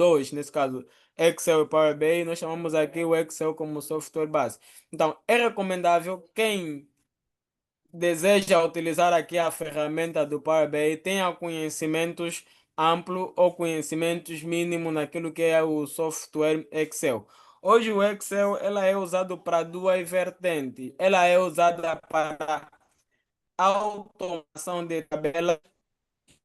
dois, nesse caso, Excel e Power BI, nós chamamos aqui o Excel como software base. Então, é recomendável quem deseja utilizar aqui a ferramenta do Power BI tenha conhecimentos amplo ou conhecimentos mínimo naquilo que é o software Excel. Hoje o Excel ela é usado para duas vertentes. Ela é usada para automação de tabelas,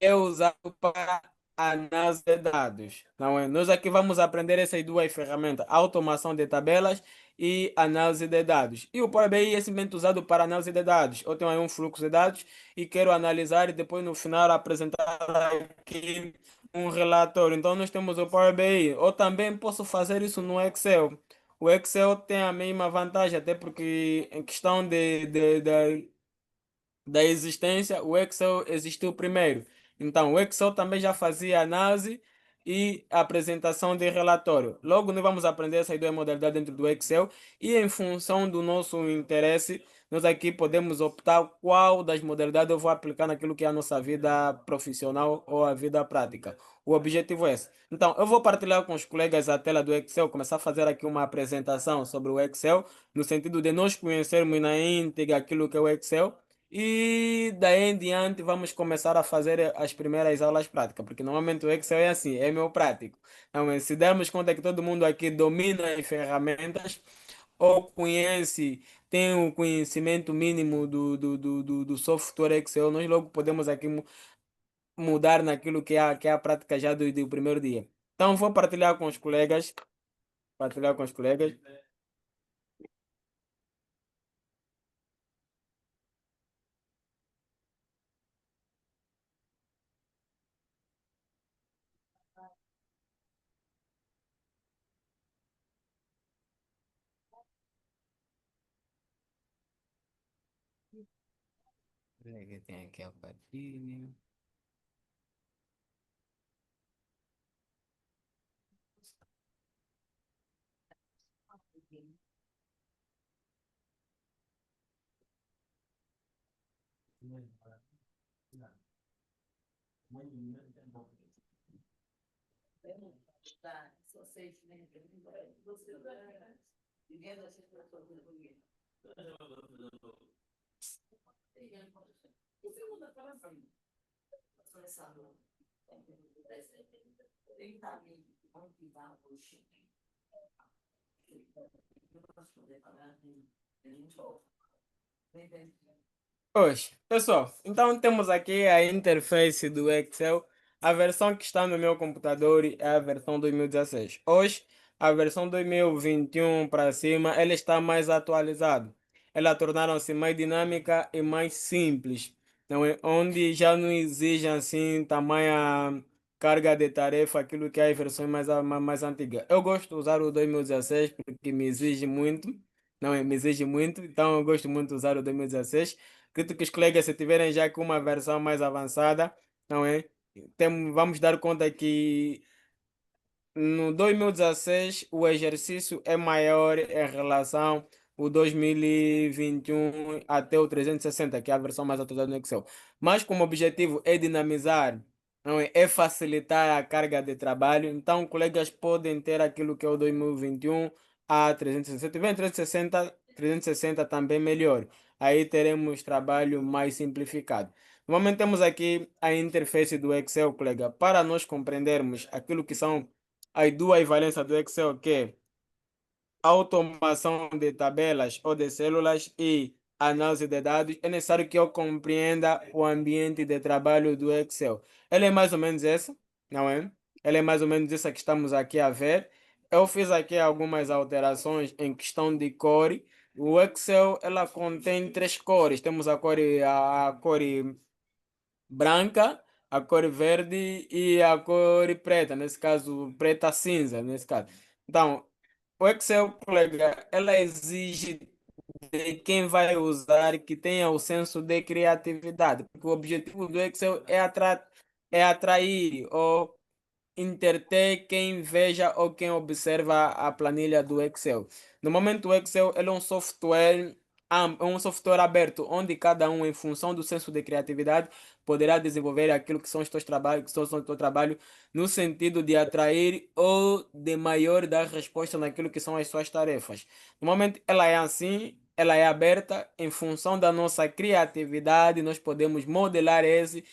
é usado para análise de dados. Não é? Nós aqui vamos aprender essas duas ferramentas, automação de tabelas e análise de dados. E o Power BI é simplesmente usado para análise de dados. Eu tenho aí um fluxo de dados e quero analisar e depois no final apresentar aqui um relatório. Então nós temos o Power BI. Ou também posso fazer isso no Excel. O Excel tem a mesma vantagem, até porque em questão da existência, o Excel existiu primeiro. Então, o Excel também já fazia análise e apresentação de relatório. Logo, nós vamos aprender essas duas modalidades dentro do Excel e, em função do nosso interesse, nós aqui podemos optar qual das modalidades eu vou aplicar naquilo que é a nossa vida profissional ou a vida prática. O objetivo é esse. Então, eu vou partilhar com os colegas a tela do Excel, começar a fazer aqui uma apresentação sobre o Excel, no sentido de nós conhecermos na íntegra aquilo que é o Excel e daí em diante vamos começar a fazer as primeiras aulas práticas, porque normalmente o Excel é assim, é meu prático. Então, se dermos conta que todo mundo aqui domina as ferramentas ou conhece, tem o conhecimento mínimo do software Excel, nós logo podemos aqui mudar naquilo que é a prática já do primeiro dia. Então, vou partilhar com os colegas, partilhar com os colegas. Peraí que tem aqui a partilha. Pois, pessoal, então temos aqui a interface do Excel. A versão que está no meu computador é a versão 2016. Hoje, a versão 2021 para cima, ela está mais atualizada. Ela tornaram-se mais dinâmica e mais simples, não é? Onde já não exige assim tamanha carga de tarefa, aquilo que é as versões mais antigas. Eu gosto de usar o 2016 porque me exige muito, não é? Me exige muito, então eu gosto muito de usar o 2016. Acredito que os colegas, se tiverem já com uma versão mais avançada, não é? Vamos dar conta que no 2016 o exercício é maior em relação ao 2021 até o 360, que é a versão mais atualizada no Excel. Mas como objetivo é dinamizar, não é? É facilitar a carga de trabalho, então colegas podem ter aquilo que é o 2021 a 360. Se tiver 360 também melhor. Aí teremos trabalho mais simplificado. Normalmente temos aqui a interface do Excel, colega, para nós compreendermos aquilo que são as duas valências do Excel, que é automação de tabelas ou de células e análise de dados, é necessário que eu compreenda o ambiente de trabalho do Excel. Ele é mais ou menos essa, não é? Ele é mais ou menos essa que estamos aqui a ver. Eu fiz aqui algumas alterações em questão de cor. O Excel, ela contém três cores. Temos a cor branca, a cor verde e a cor preta, nesse caso, preta cinza, nesse caso. Então, o Excel, colega, ela exige de quem vai usar que tenha o senso de criatividade, porque o objetivo do Excel é atrair ou interter quem veja ou quem observa a planilha do Excel. No momento, o Excel ele é um software É um software aberto, onde cada um, em função do senso de criatividade, poderá desenvolver aquilo que são os teus trabalhos, que são o teu trabalho, no sentido de atrair ou de maior dar resposta naquilo que são as suas tarefas. Normalmente ela é assim, ela é aberta, em função da nossa criatividade, nós podemos modelar esse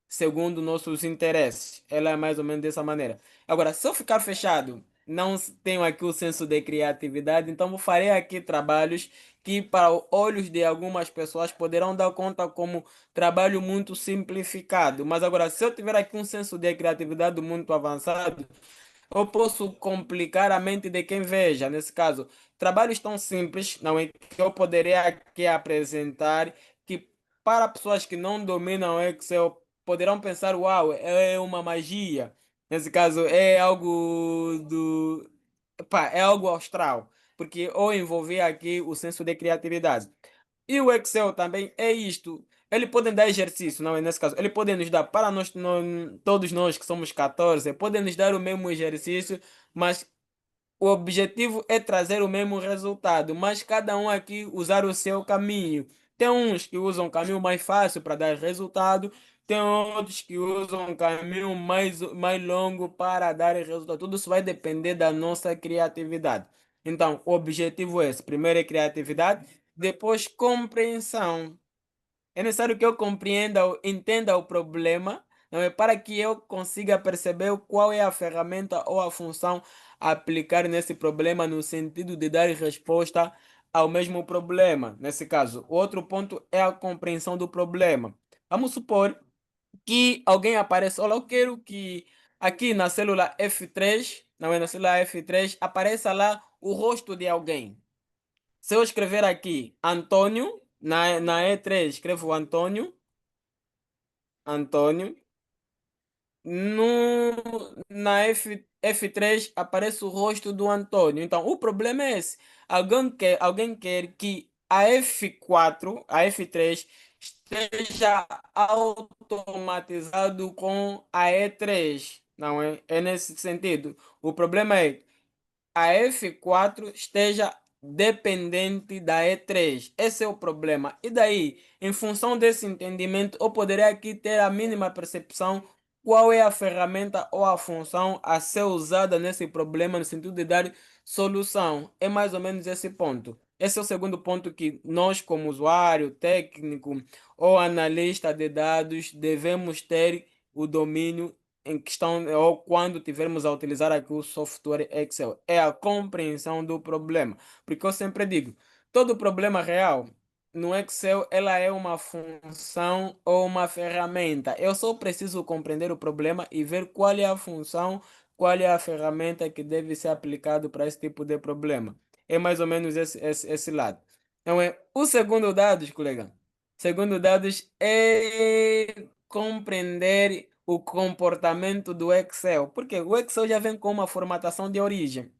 segundo nossos interesses. Ela é mais ou menos dessa maneira. Agora, se eu ficar fechado, não tenho aqui o senso de criatividade, então eu farei aqui trabalhos que, para os olhos de algumas pessoas, poderão dar conta como trabalho muito simplificado. Mas agora, se eu tiver aqui um senso de criatividade muito avançado, eu posso complicar a mente de quem veja. Nesse caso, trabalhos tão simples, não é, que eu poderia aqui apresentar, que para pessoas que não dominam o Excel poderão pensar, uau, é uma magia. Nesse caso, é algo do, pá, é algo austral, porque eu envolvi aqui o senso de criatividade. E o Excel também é isto. Ele pode dar exercício, não é nesse caso. Ele pode nos dar, para nós, todos nós que somos 14, pode nos dar o mesmo exercício, mas o objetivo é trazer o mesmo resultado, mas cada um aqui usar o seu caminho. Tem uns que usam o caminho mais fácil para dar resultado, tem outros que usam um caminho mais longo para dar resultado. Tudo isso vai depender da nossa criatividade. Então, o objetivo é esse. Primeiro é criatividade, depois compreensão. É necessário que eu compreenda, entenda o problema, não é? Para que eu consiga perceber qual é a ferramenta ou a função a aplicar nesse problema, no sentido de dar resposta ao mesmo problema. Nesse caso, o outro ponto é a compreensão do problema. Vamos supor que alguém apareça. Olha, eu quero que aqui na célula F3, não é, na célula F3, apareça lá o rosto de alguém. Se eu escrever aqui Antônio, na E3 escrevo Antônio, Antônio, no, na F3 aparece o rosto do Antônio. Então, o problema é esse. Alguém quer que a F4, a F3, esteja automatizado com a E3. Não é? É nesse sentido. O problema é a F4 esteja dependente da E3. Esse é o problema. E daí, em função desse entendimento, eu poderia aqui ter a mínima percepção qual é a ferramenta ou a função a ser usada nesse problema, no sentido de dar solução. É mais ou menos esse ponto. Esse é o segundo ponto que nós, como usuário, técnico ou analista de dados, devemos ter o domínio em questão, ou quando tivermos a utilizar aqui o software Excel, é a compreensão do problema. Porque eu sempre digo, todo problema real no Excel, ela é uma função ou uma ferramenta. Eu só preciso compreender o problema e ver qual é a função, qual é a ferramenta que deve ser aplicado para esse tipo de problema. É mais ou menos esse lado. Então, o segundo dados, colega, segundo dados é compreender o comportamento do Excel, porque o Excel já vem com uma formatação de origem.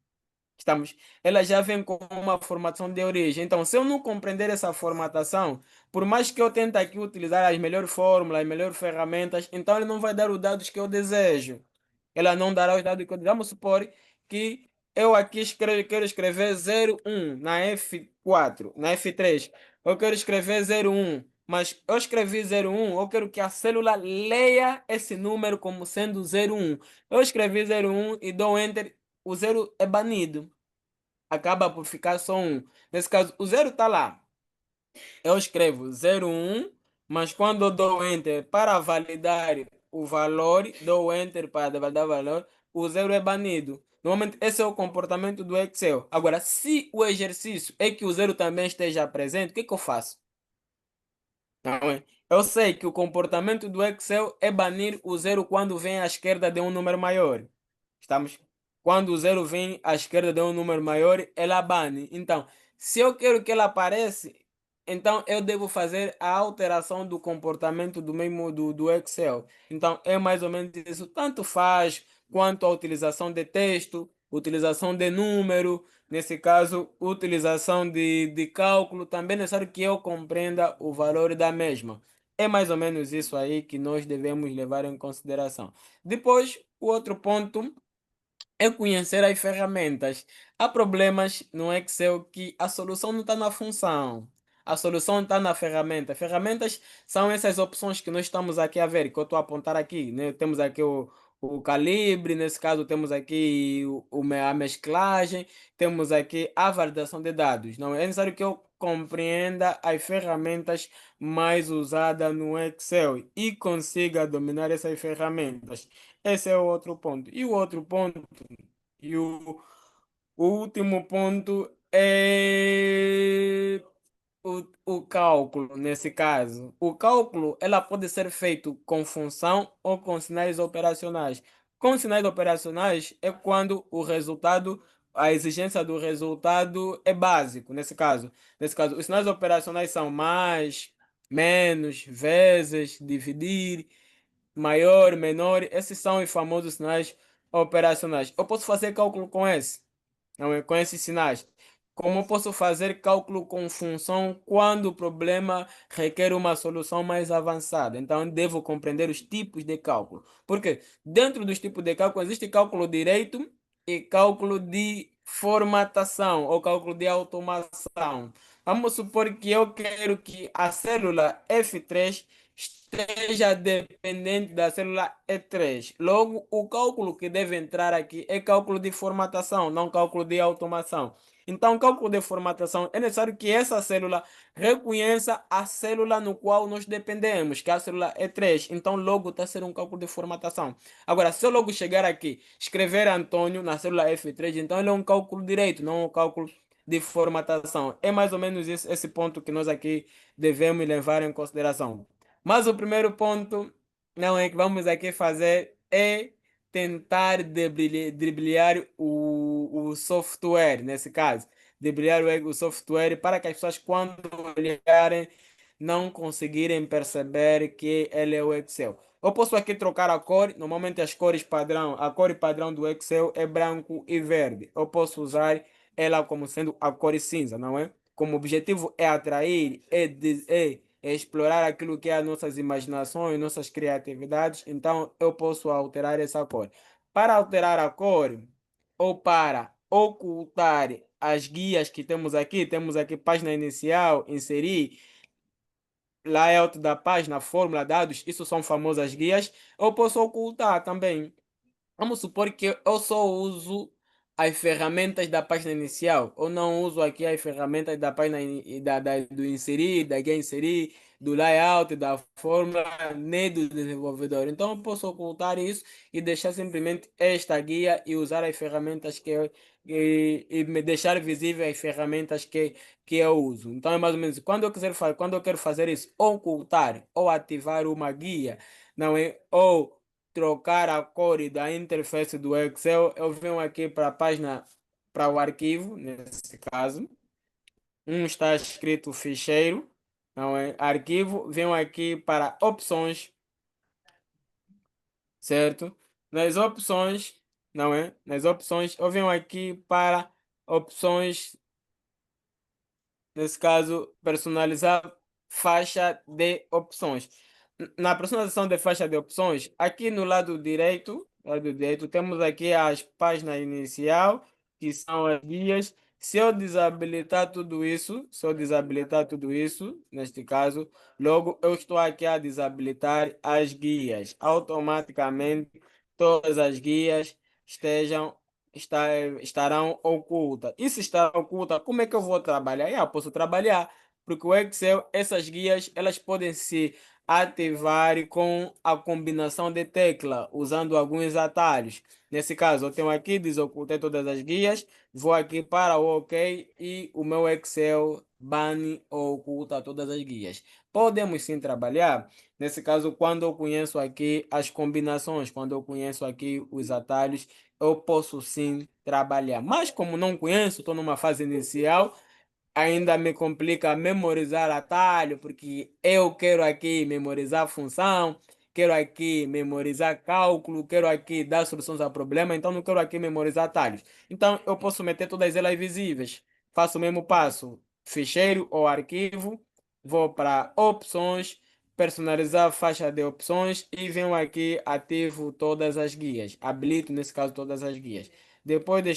Estamos, ela já vem com uma formatação de origem. Então, se eu não compreender essa formatação, por mais que eu tente aqui utilizar as melhores fórmulas, as melhores ferramentas, então ele não vai dar os dados que eu desejo. Ela não dará os dados que eu desejo. Vamos supor que eu aqui quero escrever 01 na F4, na F3. Eu quero escrever 01, mas eu escrevi 01, eu quero que a célula leia esse número como sendo 01. Eu escrevi 01 e dou Enter, o zero é banido, acaba por ficar só um. Nesse caso, o zero está lá. Eu escrevo 01, mas quando eu dou Enter para validar o valor, dou Enter para validar o valor, o zero é banido. Normalmente, esse é o comportamento do Excel. Agora, se o exercício é que o zero também esteja presente, o que que eu faço? Não é? Eu sei que o comportamento do Excel é banir o zero quando vem à esquerda de um número maior. Estamos? Quando o zero vem à esquerda de um número maior, ela bane. Então, se eu quero que ela apareça, então eu devo fazer a alteração do comportamento do mesmo do Excel. Então, é mais ou menos isso. Tanto faz quanto a utilização de texto, utilização de número, nesse caso, utilização de cálculo, também é necessário que eu compreenda o valor da mesma. É mais ou menos isso aí que nós devemos levar em consideração. Depois, o outro ponto é conhecer as ferramentas. Há problemas no Excel que a solução não está na função. A solução está na ferramenta. Ferramentas são essas opções que nós estamos aqui a ver, que eu estou a apontar aqui, né? Temos aqui o calibre, nesse caso temos aqui a mesclagem, temos aqui a validação de dados. Não é necessário que eu compreenda as ferramentas mais usadas no Excel e consiga dominar essas ferramentas. Esse é o outro ponto. E o outro ponto, e o último ponto é o cálculo, nesse caso. O cálculo ela pode ser feito com função ou com sinais operacionais. Com sinais operacionais é quando o resultado, a exigência do resultado é básico, nesse caso. Nesse caso, os sinais operacionais são mais, menos, vezes, dividir, maior, menor. Esses são os famosos sinais operacionais. Eu posso fazer cálculo com esse, não é? Com esses sinais. Como eu posso fazer cálculo com função quando o problema requer uma solução mais avançada? Então, devo compreender os tipos de cálculo. Porque dentro dos tipos de cálculo existe cálculo direito e cálculo de formatação ou cálculo de automação. Vamos supor que eu quero que a célula F3 esteja dependente da célula E3. Logo, o cálculo que deve entrar aqui é cálculo de formatação, não cálculo de automação. Então, cálculo de formatação é necessário que essa célula reconheça a célula no qual nós dependemos, que é a célula E3. Então, logo está a ser um cálculo de formatação. Agora, se eu logo chegar aqui, escrever Antônio na célula F3, então ele é um cálculo direito, não um cálculo de formatação. É mais ou menos esse ponto que nós aqui devemos levar em consideração. Mas o primeiro ponto, não é que vamos aqui fazer é tentar driblar o software, nesse caso. Driblar o software para que as pessoas, quando olharem, não conseguirem perceber que ele é o Excel. Eu posso aqui trocar a cor, normalmente as cores padrão, a cor padrão do Excel é branco e verde. Eu posso usar ela como sendo a cor cinza, não é? Como objetivo é atrair, é explorar aquilo que é as nossas imaginações, nossas criatividades, então eu posso alterar essa cor. Para alterar a cor ou para ocultar as guias que temos aqui página inicial, inserir, layout da página, fórmula, dados, isso são famosas guias, eu posso ocultar também. Vamos supor que eu só uso as ferramentas da página inicial. Eu não uso aqui as ferramentas da página do inserir, da guia inserir, do layout, da fórmula, nem do desenvolvedor. Então eu posso ocultar isso e deixar simplesmente esta guia e usar as ferramentas e me deixar visível as ferramentas que eu uso. Então é mais ou menos quando eu quiser quando eu quero fazer isso, ocultar ou ativar uma guia, não é? Ou trocar a cor da interface do Excel, eu venho aqui para a página, para o arquivo, nesse caso. Um está escrito ficheiro, não é? Arquivo, venho aqui para opções, certo? Nas opções, não é? Nas opções, eu venho aqui para opções, nesse caso, personalizar faixa de opções. Na personalização de faixa de opções, aqui no lado direito, temos aqui as páginas inicial, que são as guias. Se eu desabilitar tudo isso, se eu desabilitar tudo isso, neste caso, logo eu estou aqui a desabilitar as guias. Automaticamente, todas as guias estejam estarão ocultas. E se está oculta, como é que eu vou trabalhar? Eu posso trabalhar, porque o Excel, essas guias, elas podem se ativar com a combinação de tecla, usando alguns atalhos. Nesse caso, eu tenho aqui, desocultei todas as guias, vou aqui para o OK e o meu Excel bane ou oculta todas as guias. Podemos sim trabalhar. Nesse caso, quando eu conheço aqui as combinações, quando eu conheço aqui os atalhos, eu posso sim trabalhar. Mas como não conheço, estou numa fase inicial, ainda me complica memorizar atalho, porque eu quero aqui memorizar função, quero aqui memorizar cálculo, quero aqui dar soluções a problema, então não quero aqui memorizar atalhos. Então eu posso meter todas elas visíveis. Faço o mesmo passo, ficheiro ou arquivo, vou para opções, personalizar faixa de opções e venho aqui ativo todas as guias. Habilito nesse caso todas as guias. Depois de